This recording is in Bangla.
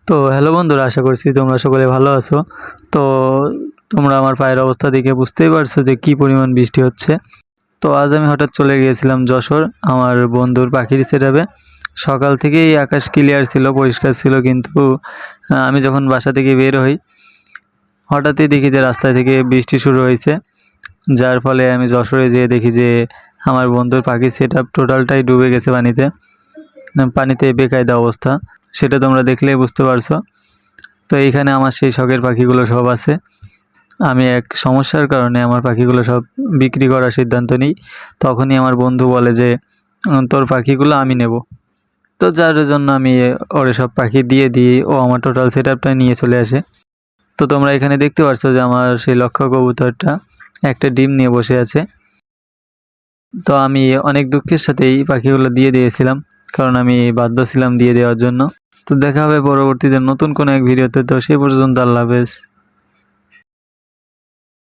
তো হ্যালো বন্ধুরা, আশা করছি তোমরা সকলে ভালো আছো। তো তোমরা আমার পায়ের অবস্থা দেখে বুঝতেই পারছো যে কি পরিমাণ বৃষ্টি হচ্ছে। তো আজ আমি হঠাৎ চলে গিয়েছিলাম যশোর আমার বন্ধুর পাখির সেটআপে। সকাল থেকেই আকাশ ক্লিয়ার ছিল, পরিষ্কার ছিল, কিন্তু আমি যখন বাসা থেকে বের হই হঠাৎই দেখি যে রাস্তা থেকে বৃষ্টি শুরু হয়েছে। যার ফলে আমি যশোরে যেয়ে দেখি যে আমার বন্ধুর পাখির সেটআপ টোটালটাই ডুবে গেছে পানিতে। পানিতে বেকায়দা অবস্থা, সেটা তোমরা দেখলেই বুঝতে পারছো। তো এইখানে আমার সেই শখের পাখিগুলো সব আছে। আমি এক সমস্যার কারণে আমার পাখিগুলো সব বিক্রি করার সিদ্ধান্ত নিই। তখনই আমার বন্ধু বলে যে তোর পাখিগুলো আমি নেব। তো যার জন্য আমি ওরে সব পাখি দিয়ে দিই, ও আমার টোটাল সেটআপটা নিয়ে চলে আসে। তো তোমরা এখানে দেখতে পাচ্ছো যে আমার সেই লক্ষ্য কবুতরটা একটা ডিম নিয়ে বসে আছে। তো আমি অনেক দুঃখের সাথেই পাখিগুলো দিয়ে দিয়েছিলাম, কারণ আমি বাধ্য ছিলাম দিয়ে দেওয়ার জন্য। তো দেখা হবে পরবর্তীতে নতুন কোনো এক ভিডিওতে। তো সেই পর্যন্ত আল্লাহ হাফেজ।